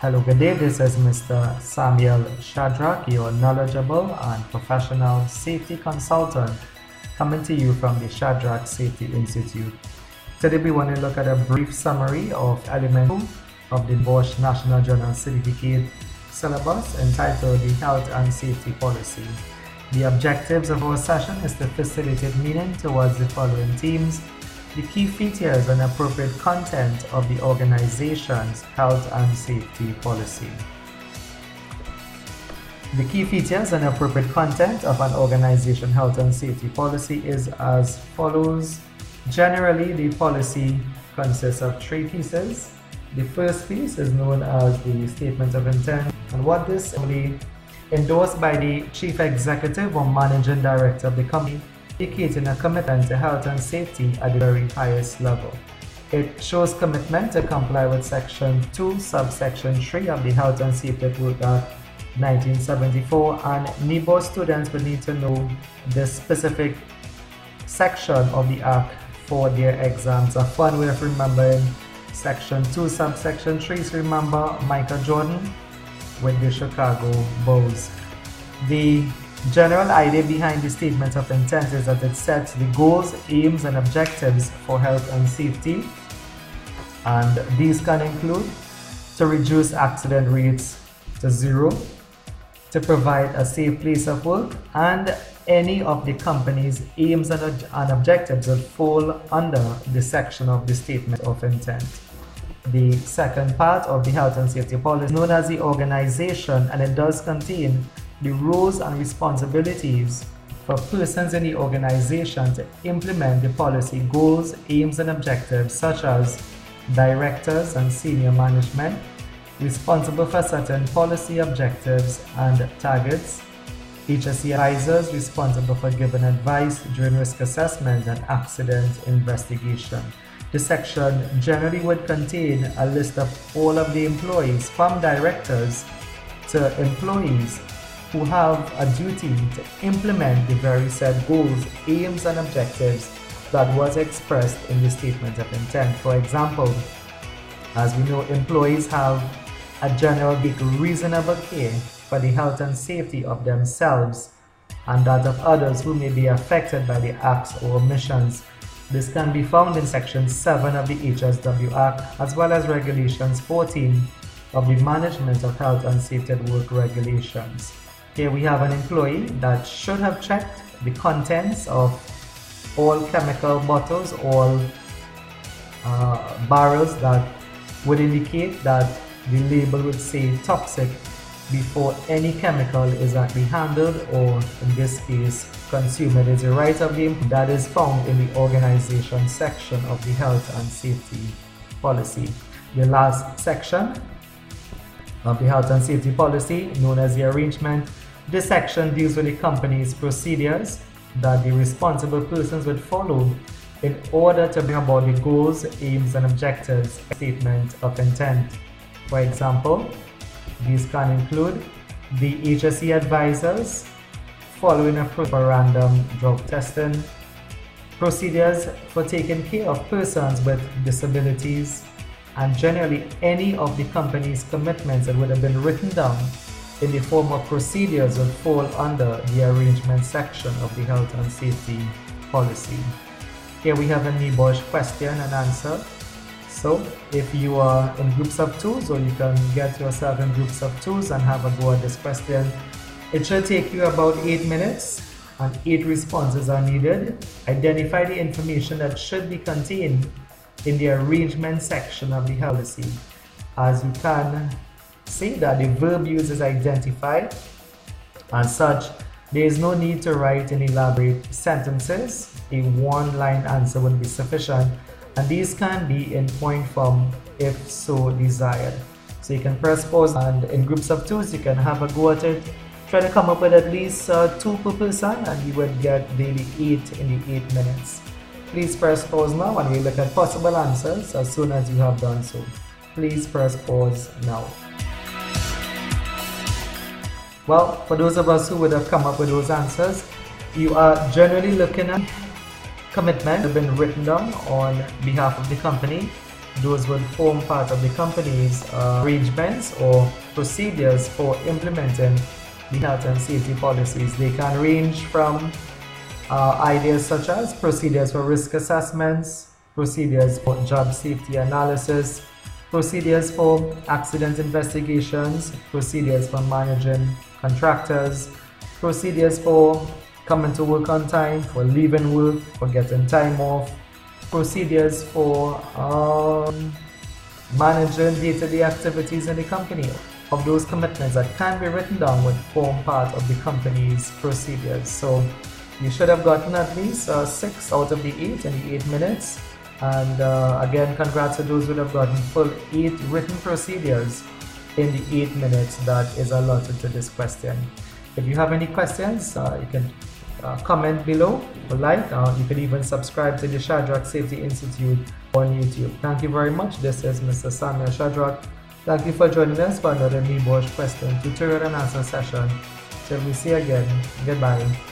Hello, good day. This is Mr. Samuel Shadrack, your knowledgeable and professional safety consultant, coming to you from the Shadrack Safety Institute. Today we want to look at a brief summary of Element 2 of the NEBOSH National Journal Certificate syllabus entitled the Health and Safety Policy. The objectives of our session is to facilitate meaning towards the following themes: the key features and appropriate content of the organization's health and safety policy. The key features and appropriate content of an organization's health and safety policy is as follows. Generally, the policy consists of three pieces. The first piece is known as the statement of intent, and what this is endorsed by the chief executive or managing director of the company, indicating a commitment to health and safety at the very highest level. It shows commitment to comply with Section 2, Subsection 3 of the Health and Safety at Work Act 1974, and NEBOSH students will need to know the specific section of the Act for their exams. A fun way of remembering Section 2, Subsection 3 is remember Michael Jordan with the Chicago Bulls. The general idea behind the statement of intent is that it sets the goals, aims, and objectives for health and safety, and these can include to reduce accident rates to zero, to provide a safe place of work, and any of the company's aims and objectives will fall under the section of the statement of intent. The second part of the health and safety policy is known as the organization, and it does contain the roles and responsibilities for persons in the organization to implement the policy goals, aims, and objectives, such as directors and senior management, responsible for certain policy objectives and targets, HSE advisors responsible for giving advice during risk assessment and accident investigation. The section generally would contain a list of all of the employees, from directors to employees, who have a duty to implement the very said goals, aims, and objectives that was expressed in the statement of intent. For example, as we know, employees have a general reasonable care for the health and safety of themselves and that of others who may be affected by the acts or omissions. This can be found in Section 7 of the HSW Act, as well as Regulations 14 of the Management of Health and Safety at Work Regulations. Here we have an employee that should have checked the contents of all chemical bottles, all barrels that would indicate that the label would say toxic before any chemical is actually handled, or in this case consumed. It is a right of the employee that is found in the organization section of the health and safety policy. The last section of the health and safety policy, known as the arrangement. This section deals with the company's procedures that the responsible persons would follow in order to bring about the goals, aims, and objectives statement of intent. For example, these can include the HSE advisors following a for random drug testing, procedures for taking care of persons with disabilities, and generally any of the company's commitments that would have been written down in the form of procedures will fall under the arrangement section of the health and safety policy. Here we have a NEBOSH question and answer. So if you are in groups of twos, or you can get yourself in groups of twos and have a go at this question, it should take you about 8 minutes, and 8 responses are needed. Identify the information that should be contained in the arrangement section of the policy. As you can see that the verb use is identified. As such, there is no need to write in elaborate sentences. A one-line answer would be sufficient, and these can be in point form if so desired. So you can press pause, and in groups of twos you can have a go at it. Try to come up with at least 2 per person, and you would get daily 8 in the 8 minutes. Please press pause now, and we'll look at possible answers as soon as you have done so. Please press pause now. Well, for those of us who would have come up with those answers, you are generally looking at commitment that have been written down on behalf of the company. those would form part of the company's arrangements or procedures for implementing the health and safety policies. They can range from ideas such as procedures for risk assessments, procedures for job safety analysis, procedures for accident investigations, procedures for managing contractors, procedures for coming to work on time, for leaving work, for getting time off, procedures for managing day-to-day activities in the company. Of those commitments that can be written down would form part of the company's procedures. So you should have gotten at least 6 out of the 8 in the 8 minutes. And again, congrats to those who have gotten full 8 written procedures in the 8 minutes that is allotted to this question. If you have any questions, you can comment below or like. You can even subscribe to the Shadrack Safety Institute on YouTube. Thank you very much. This is Mr. Samuel Shadrack. Thank you for joining us for another NEBOSH question tutorial and answer session. Till we see you again, goodbye.